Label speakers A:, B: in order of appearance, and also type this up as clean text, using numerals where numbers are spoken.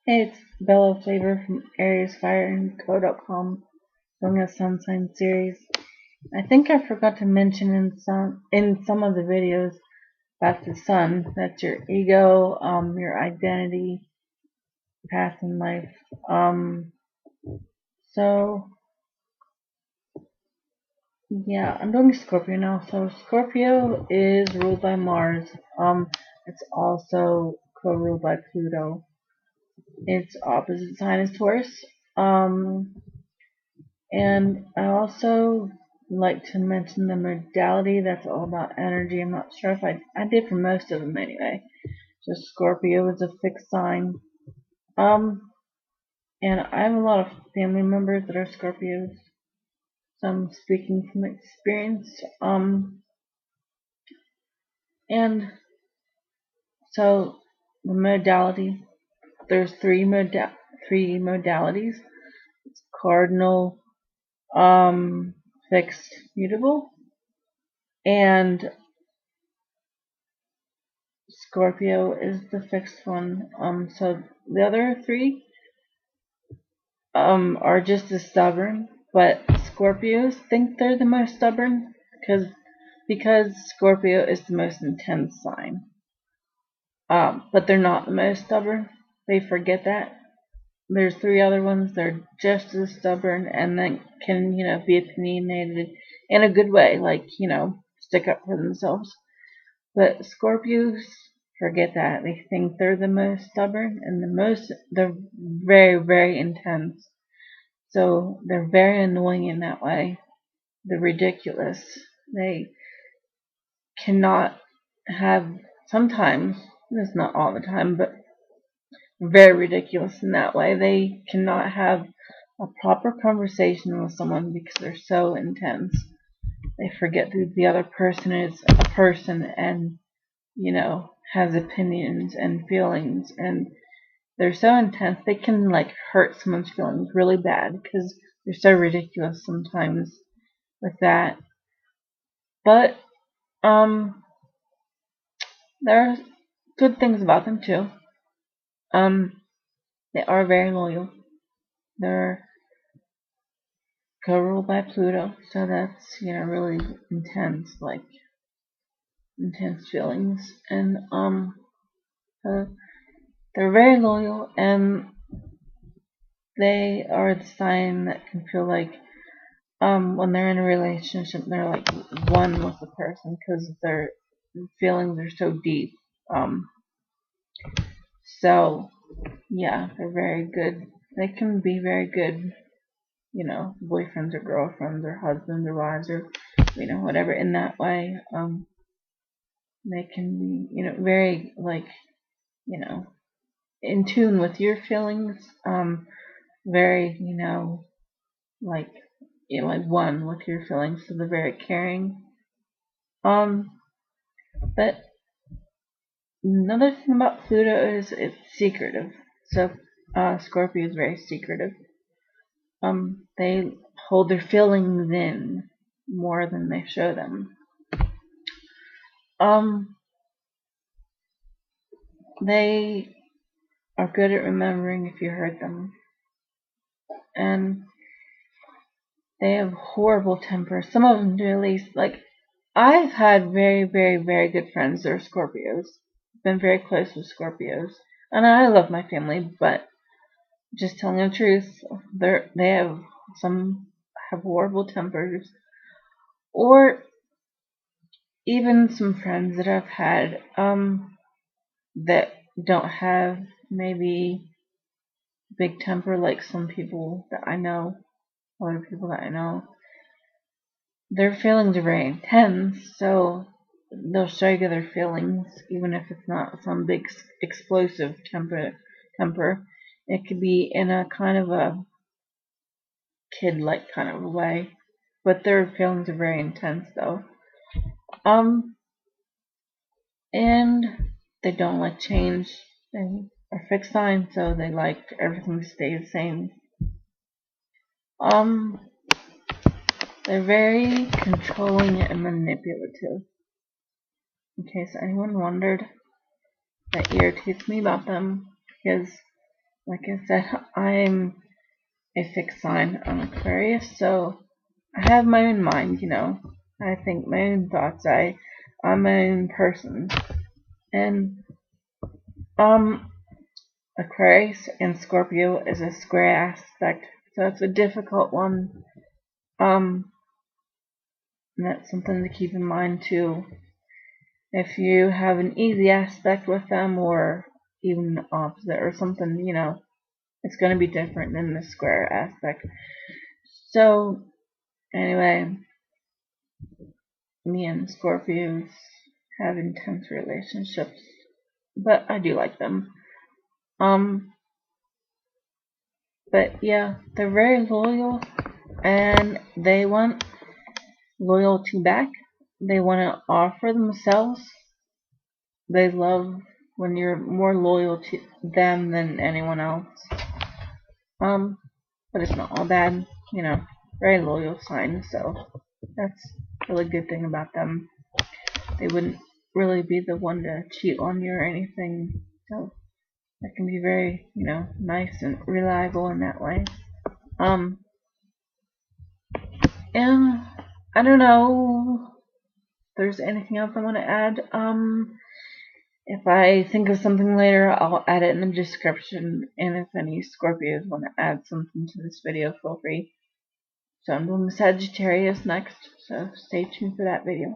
A: Hey, it's Bella Flavor from AriesFireandCo.com doing a Sun Sign series. I think I forgot to mention in some of the videos about the sun. That's your ego, your identity, path in life. So yeah, I'm doing Scorpio now. So Scorpio is ruled by Mars. It's also co-ruled by Pluto. Its opposite sign is Taurus. Um, And I also like to mention the modality that's all about energy. I'm not sure if I did for most of them anyway. So Scorpio is a fixed sign. Um, and I have a lot of family members that are Scorpios. So I'm speaking from experience. And so the modality, there's three modalities. It's cardinal, fixed, mutable, and Scorpio is the fixed one. So the other three are just as stubborn, but Scorpios think they're the most stubborn because Scorpio is the most intense sign. But they're not the most stubborn. They forget that. There's three other ones. They're just as stubborn and then can be opinionated in a good way, like stick up for themselves. But Scorpios forget that. They think they're the most stubborn and they're very, very intense. So they're very annoying in that way. They're ridiculous. They cannot have, sometimes, it's not all the time, but very ridiculous in that way. They cannot have a proper conversation with someone because they're so intense. They forget that the other person is a person and has opinions and feelings, and they're so intense they can hurt someone's feelings really bad because they're so ridiculous sometimes with that. But there are good things about them too. Um, they are very loyal. They're co-ruled by Pluto, so that's really intense, intense feelings, and uh, they're very loyal and they are the sign that can feel like when they're in a relationship, they're like one with the person because their feelings are so deep. Um, so yeah, they're very good. They can be very good, boyfriends or girlfriends or husbands or wives or whatever in that way. They can be very you know in tune with your feelings. Very like like one with your feelings, so they're very caring. Um, but another thing about Pluto is it's secretive. So Scorpio is very secretive. They hold their feelings in more than they show them. Um, they are good at remembering if you hurt them, and they have horrible tempers. Some of them do at least. Like I've had very, very, very good friends that are Scorpios. Been very close with Scorpios, and I love my family, but just telling the truth, they have some have horrible tempers, or even some friends that I've had that don't have maybe big temper like some people that I know, other people that I know. Their feelings are very intense, so they'll show you their feelings, even if it's not some big explosive temper. It could be in a kind of a kid-like kind of a way, but their feelings are very intense though. Um, and they don't like change. They are fixed signs, so they like everything to stay the same. Um, they're very controlling and manipulative. In case anyone wondered, that irritates me about them because like I said, I'm a fixed sign. I'm Aquarius, so I have my own mind, I think my own thoughts. I'm my own person. And Aquarius and Scorpio is a square aspect, so it's a difficult one. And that's something to keep in mind too. If you have an easy aspect with them, or even the opposite, or something, it's going to be different than the square aspect. So, anyway, me and Scorpios have intense relationships, but I do like them. But yeah, they're very loyal, and they want loyalty back. They want to offer themselves. They love when you're more loyal to them than anyone else. But it's not all bad, very loyal sign, so that's a really good thing about them. They wouldn't really be the one to cheat on you or anything, so that can be very, nice and reliable in that way. And I don't know if there's anything else I want to add. If I think of something later, I'll add it in the description, and if any Scorpios want to add something to this video, feel free. So I'm doing Sagittarius next, so stay tuned for that video.